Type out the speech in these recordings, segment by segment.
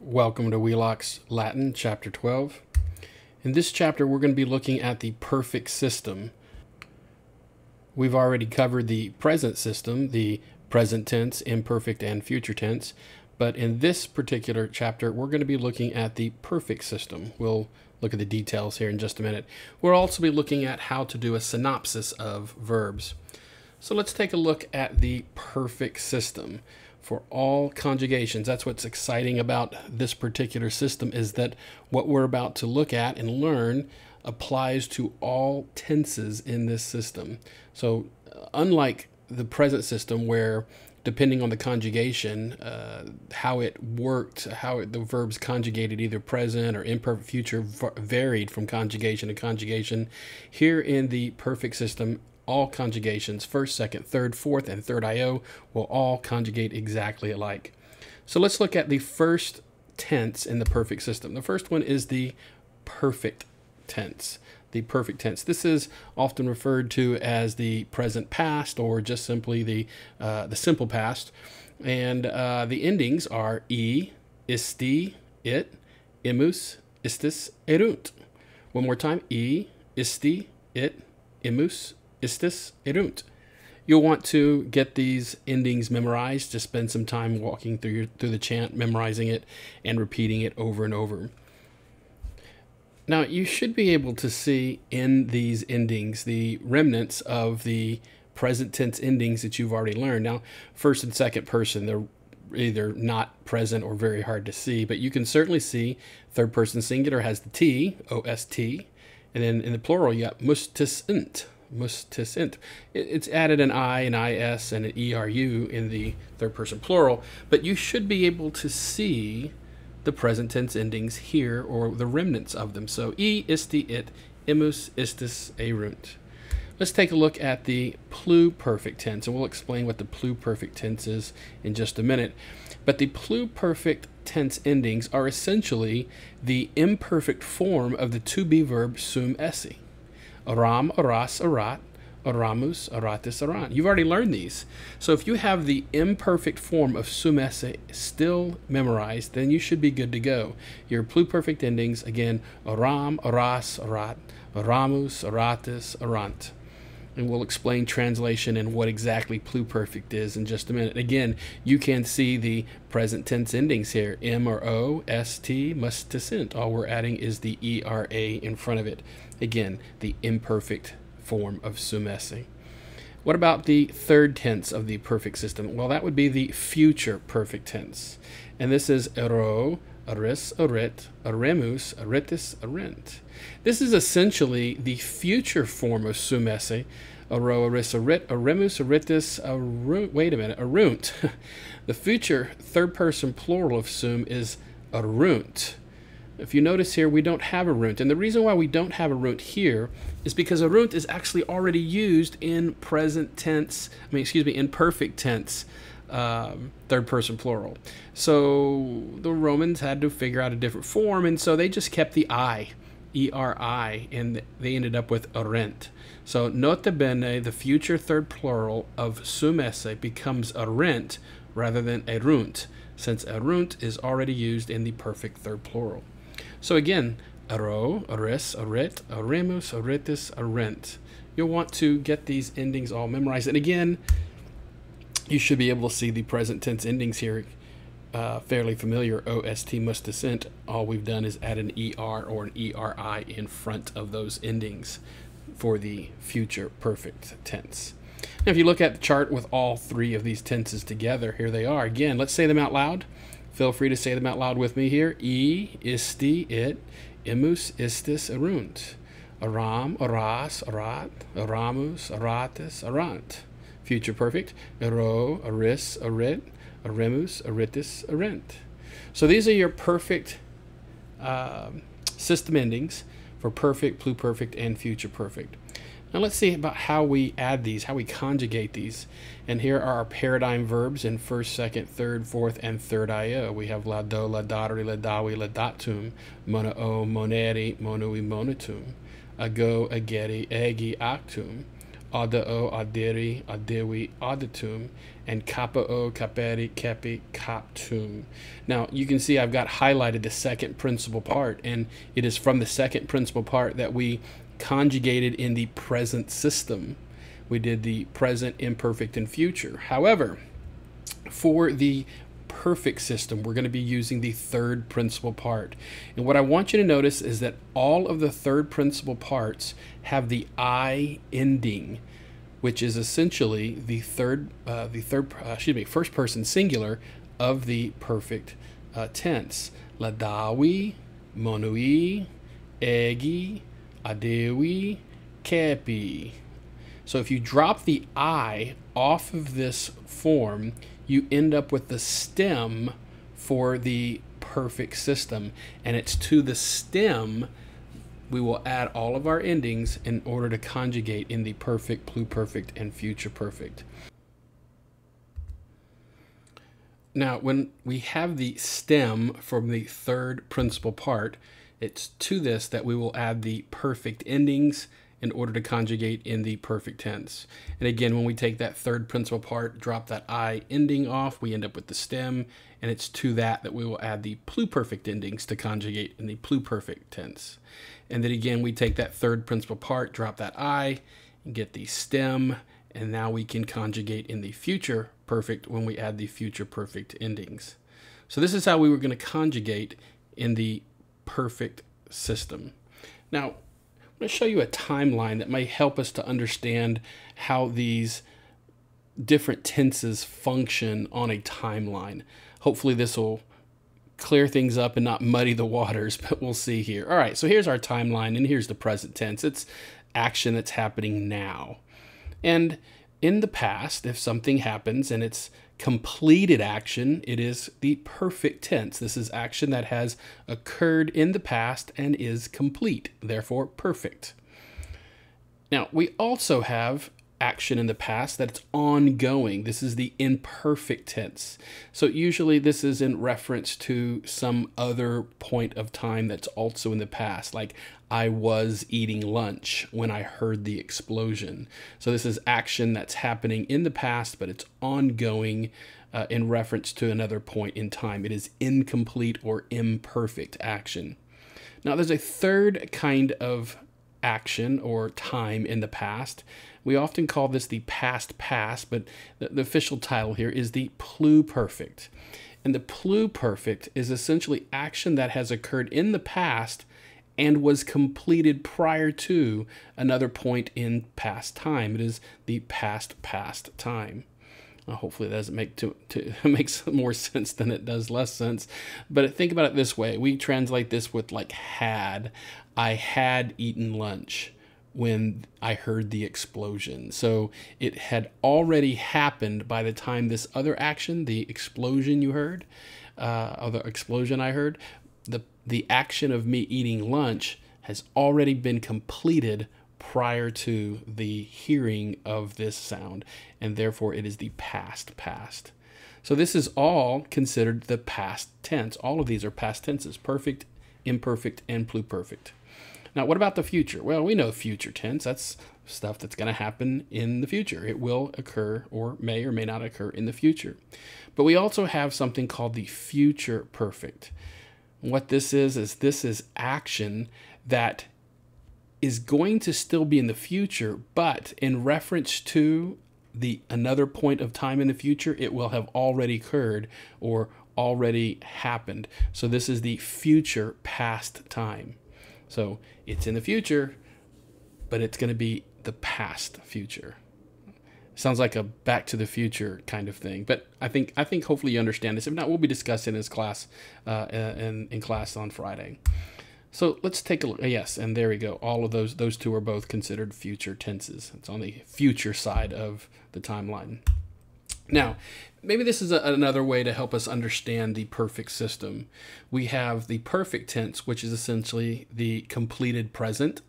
Welcome to Wheelock's Latin, Chapter 12. In this chapter, we're going to be looking at the perfect system. We've already covered the present system, the present tense, imperfect, and future tense. But in this particular chapter, we're going to be looking at the perfect system. We'll look at the details here in just a minute. We'll also be looking at how to do a synopsis of verbs. So let's take a look at the perfect system. For all conjugations, that's what's exciting about this particular system, is that what we're about to look at and learn applies to all tenses in this system. So unlike the present system, where depending on the conjugation, how it worked, the verbs conjugated either present or imperfect future varied from conjugation to conjugation, here in the perfect system, all conjugations, first, second, third, fourth, and third IO, will all conjugate exactly alike. So let's look at the first tense in the perfect system. The first one is the perfect tense. The perfect tense. This is often referred to as the present past, or just simply the simple past. And the endings are I, isti, it, imus, istis, erunt. One more time. I, isti, it, imus, istis, erunt. You'll want to get these endings memorized. Just spend some time walking through the chant, memorizing it, and repeating it over and over. Now, you should be able to see in these endings the remnants of the present tense endings that you've already learned. Now, first and second person, they're either not present or very hard to see, but you can certainly see third person singular has the T, O-S-T, and then in the plural, you got mustisint. Mustisint. It's added an I, an IS, and an ERU in the third person plural, but you should be able to see the present tense endings here, or the remnants of them. So, I, isti, it, imus, istis, erunt. Let's take a look at the pluperfect tense, and we'll explain what the pluperfect tense is in just a minute. But the pluperfect tense endings are essentially the imperfect form of the to-be verb sum esse. Aram, aras, arat, aramus, aratis, arant. You've already learned these. So if you have the imperfect form of sum esse still memorized, then you should be good to go. Your pluperfect endings, again, aram, aras, arat, aramus, aratis, arant. And we'll explain translation and what exactly pluperfect is in just a minute. Again, you can see the present tense endings here. M or O, ST, mustisint. All we're adding is the ERA in front of it. Again, the imperfect form of sum esse. What about the third tense of the perfect system? Well, that would be the future perfect tense. And this is ero, aris, arit, aremus, aritis, arent. This is essentially the future form of sum esse. Ero, aris, arit, aremus, aritis, arunt. Wait a minute, arunt. The future third person plural of sum is arunt. If you notice here, we don't have arunt. And the reason why we don't have arunt here is because arunt is actually already used in present tense, in perfect tense, third person plural. So the Romans had to figure out a different form, and so they just kept the I, E-R-I, and they ended up with arent. So nota bene, the future third plural of sum esse becomes arent rather than erunt, since erunt is already used in the perfect third plural. So again, ero, aris, arit, aremus, aritis, arent. You'll want to get these endings all memorized. And again, you should be able to see the present tense endings here fairly familiar. OST, mustisint. All we've done is add an ER or an ERI in front of those endings for the future perfect tense. Now, if you look at the chart with all three of these tenses together, here they are. Again, let's say them out loud. Feel free to say them out loud with me here. I, isti, it, imus, istis, erunt. Aram, aras, arat, aramus, aratis, arant. Future perfect. Ero, aris, arit, aremus, aritis, arent. So these are your perfect system endings for perfect, pluperfect, and future perfect. Now let's see about how we add these, how we conjugate these. And here are our paradigm verbs in first, second, third, fourth, and third IO. We have lado, ladari, ladawi, ladatum, monao, moneri, monui, monatum, ago, ageri, egi, actum, audeo, audiri, audivi, auditum, and capao, capere, capi, captum. Now, you can see I've got highlighted the second principal part, and it is from the second principal part that we conjugated in the present system. We did the present, imperfect, and future. However, for the perfect system, we're going to be using the third principal part. And what I want you to notice is that all of the third principal parts have the I ending, which is essentially the first person singular of the perfect tense. Ladawi, monui, egi, adewi, capi. So if you drop the I off of this form, you end up with the stem for the perfect system. And it's to the stem we will add all of our endings in order to conjugate in the perfect, pluperfect, and future perfect. Now, when we have the stem from the third principal part, it's to this that we will add the perfect endings in order to conjugate in the perfect tense. And again, when we take that third principal part, drop that I ending off, we end up with the stem, and it's to that we will add the pluperfect endings to conjugate in the pluperfect tense. And then again, we take that third principal part, drop that I, and get the stem, and now we can conjugate in the future perfect when we add the future perfect endings. So this is how we were going to conjugate in the perfect system. Now, I'm going to show you a timeline that may help us to understand how these different tenses function on a timeline. Hopefully this will clear things up and not muddy the waters, but we'll see here. All right, so here's our timeline, and here's the present tense. It's action that's happening now. And in the past, if something happens and it's completed action, it is the perfect tense. This is action that has occurred in the past and is complete, therefore perfect. Now, we also have action in the past that's ongoing. This is the imperfect tense. So usually this is in reference to some other point of time that's also in the past, like I was eating lunch when I heard the explosion. So this is action that's happening in the past, but it's ongoing in reference to another point in time. It is incomplete or imperfect action. Now there's a third kind of action or time in the past. We often call this the past past, but the official title here is the pluperfect. And the pluperfect is essentially action that has occurred in the past and was completed prior to another point in past time. It is the past time. Hopefully that doesn't makes more sense than it does less sense. But think about it this way. We translate this with like had. I had eaten lunch when I heard the explosion. So it had already happened by the time this other action, the explosion you heard, or the explosion I heard, the action of me eating lunch has already been completed prior to the hearing of this sound, and therefore it is the past. So this is all considered the past tense. All of these are past tenses: perfect, imperfect, and pluperfect. Now, what about the future? Well, we know future tense. That's stuff that's going to happen in the future. It will occur or may not occur in the future. But we also have something called the future perfect. What this is action that is going to still be in the future, but in reference to another point of time in the future, it will have already occurred or already happened. So this is the future past time. So it's in the future, but it's going to be the past future. Sounds like a Back to the Future kind of thing, but I think hopefully you understand this. If not, we'll be discussing this class in class on Friday. So let's take a look. Yes, and there we go. All of those two are both considered future tenses. It's on the future side of the timeline. Now, maybe this is another way to help us understand the perfect system. We have the perfect tense, which is essentially the completed present,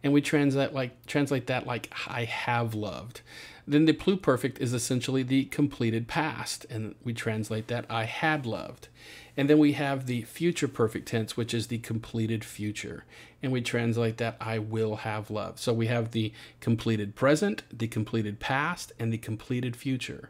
and we translate that like I have loved. Then the pluperfect is essentially the completed past, and we translate that I had loved. And then we have the future perfect tense, which is the completed future, and we translate that I will have loved. So we have the completed present, the completed past, and the completed future.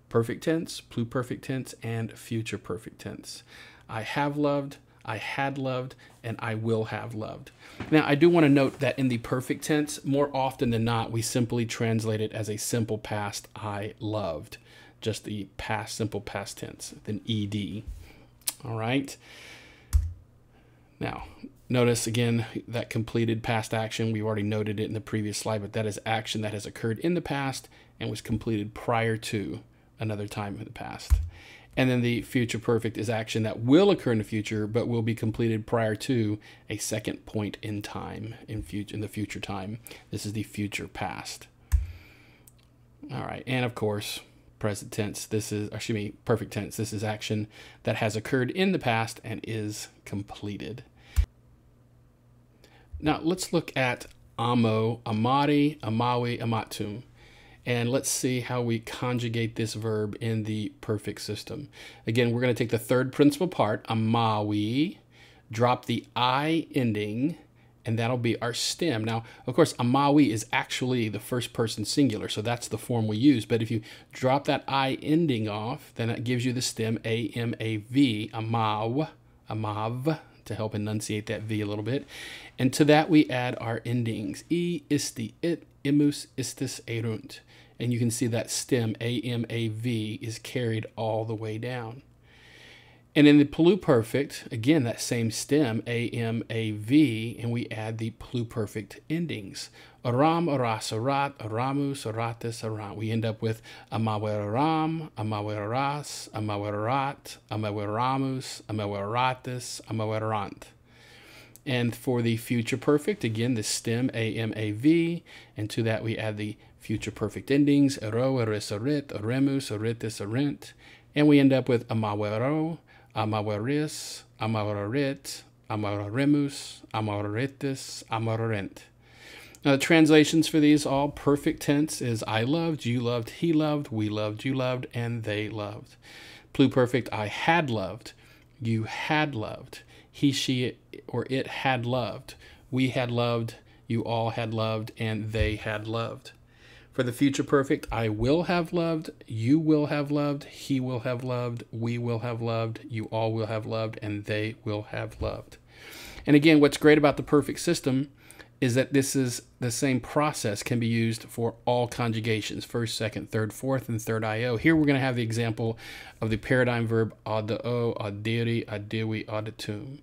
Perfect tense, pluperfect tense, and future perfect tense. I have loved, I had loved, and I will have loved. Now, I do want to note that in the perfect tense, more often than not, we simply translate it as a simple past, I loved. Just the past, simple past tense, then ed. All right. Now, notice again that completed past action. We've already noted it in the previous slide, but that is action that has occurred in the past and was completed prior to another time in the past. And then the future perfect is action that will occur in the future, but will be completed prior to a second point in time, in the future time. This is the future past. All right, and of course, present tense, perfect tense. This is action that has occurred in the past and is completed. Now let's look at amo, amari, amawi, amatum. And let's see how we conjugate this verb in the perfect system. Again, we're going to take the third principal part, amawi, drop the I ending, and that'll be our stem. Now, of course, amawi is actually the first person singular, so that's the form we use. But if you drop that I ending off, then it gives you the stem A-M-A-V, amaw, amav, to help enunciate that V a little bit. And to that we add our endings, I, isti, it, imus, istis, erunt. And you can see that stem A-M-A-V is carried all the way down. And in the pluperfect, again, that same stem, A-M-A-V, and we add the pluperfect endings. Aram, aras, arat, aramus, aratis, arant. We end up with amaweram, amaweras, amawerat, amaweramus, amaweratis, amawerant. And for the future perfect, again, the stem, A-M-A-V, and to that we add the future perfect endings, ero, eris, erit, eremus, eritis, erent, and we end up with amawero, amaweris, amawerit, amaweremus, amaweritis, amawerent. Now the translations for these all perfect tense is I loved, you loved, he loved, we loved, you loved, and they loved. Pluperfect, I had loved, you had loved, he, she, or it had loved, we had loved, you all had loved, and they had loved. For the future perfect, I will have loved, you will have loved, he will have loved, we will have loved, you all will have loved, and they will have loved. And again, what's great about the perfect system is that this is the same process can be used for all conjugations, first, second, third, fourth, and third IO. Here we're going to have the example of the paradigm verb audio, audiri, audivi, auditum.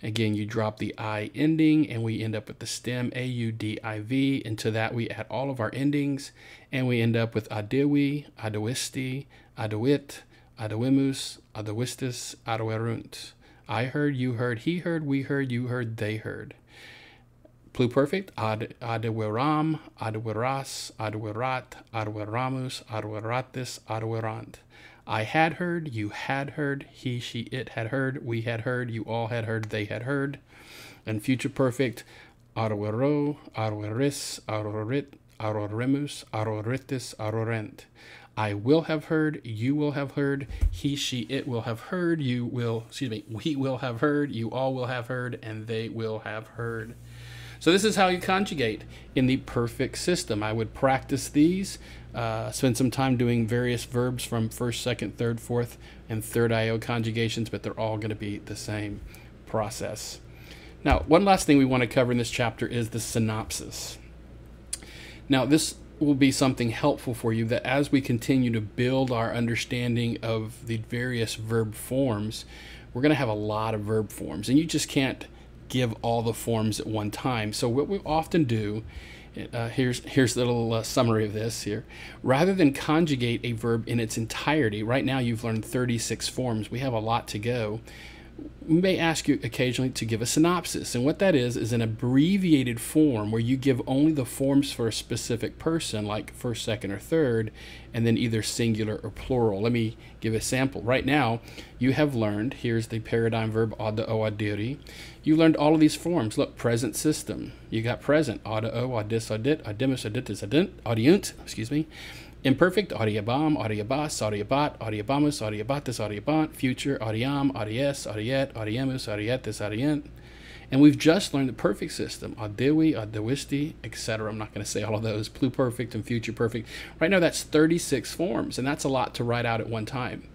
Again, you drop the I ending, and we end up with the stem, A-U-D-I-V. And to that, we add all of our endings, and we end up with audivi, audivisti, audiwit, audivimus, audivistis, audiverunt. I heard, you heard, he heard, we heard, you heard, they heard. Pluperfect, audiveram, audiveras, audiverat, audiveраmus, audiveratis, audiverant. I had heard, you had heard, he, she, it had heard, we had heard, you all had heard, they had heard. And future perfect, audivero, audiveris, audiverit, audiveremus, audiveritis, audiverent. I will have heard, you will have heard, he, she, it will have heard, we will have heard, you all will have heard, and they will have heard. So this is how you conjugate in the perfect system. I would practice these, spend some time doing various verbs from first, second, third, fourth, and third IO conjugations, but they're all going to be the same process. Now, one last thing we want to cover in this chapter is the synopsis. Now, this will be something helpful for you that as we continue to build our understanding of the various verb forms, we're going to have a lot of verb forms, and you just can't give all the forms at one time. So what we often do, here's a little summary of this here. Rather than conjugate a verb in its entirety, right now you've learned 36 forms. We have a lot to go. we may ask you occasionally to give a synopsis. And what that is an abbreviated form where you give only the forms for a specific person, like first, second, or third, and then either singular or plural. Let me give a sample. Right now, you have learned, here's the paradigm verb audire, audiri. You learned all of these forms. Look, present system. You got present, audio, audis, audit, audimus, auditus, audiunt, excuse me. Imperfect, audiabam, audiabas, audiabat, audiabamus, audiabatus, audiabant. Future, audiam, audies, audiet, audiemus, audietis, audient. And we've just learned the perfect system, audivi, audivisti, etc. I'm not going to say all of those, pluperfect and future perfect. Right now that's 36 forms, and that's a lot to write out at one time.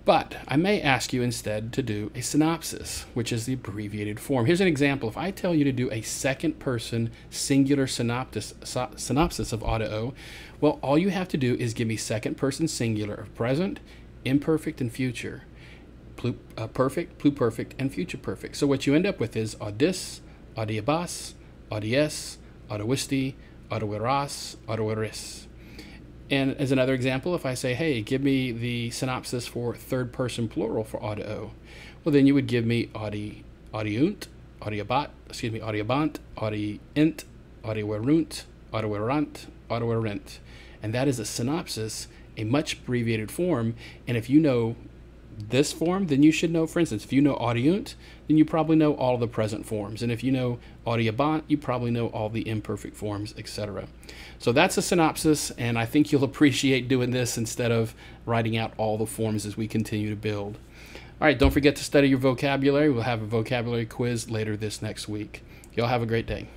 But I may ask you instead to do a synopsis, which is the abbreviated form. Here's an example. If I tell you to do a second person singular synopsis of audio, well, all you have to do is give me second person singular of present, imperfect, and future. Perfect, pluperfect, and future perfect. So what you end up with is audis, audiabas, audies, audivisti, audiviras, audiviris. And as another example, if I say, hey, give me the synopsis for third person plural for audio, well, then you would give me audiunt, audiabant, audiint, audiverunt, audiverant, audiverent. And that is a synopsis, a much abbreviated form. And if you know this form, then you should know, for instance, if you know audiunt, then you probably know all of the present forms. And if you know audiabant, you probably know all the imperfect forms, etc. So that's a synopsis, and I think you'll appreciate doing this instead of writing out all the forms as we continue to build. All right, don't forget to study your vocabulary. We'll have a vocabulary quiz later this next week. Y'all have a great day.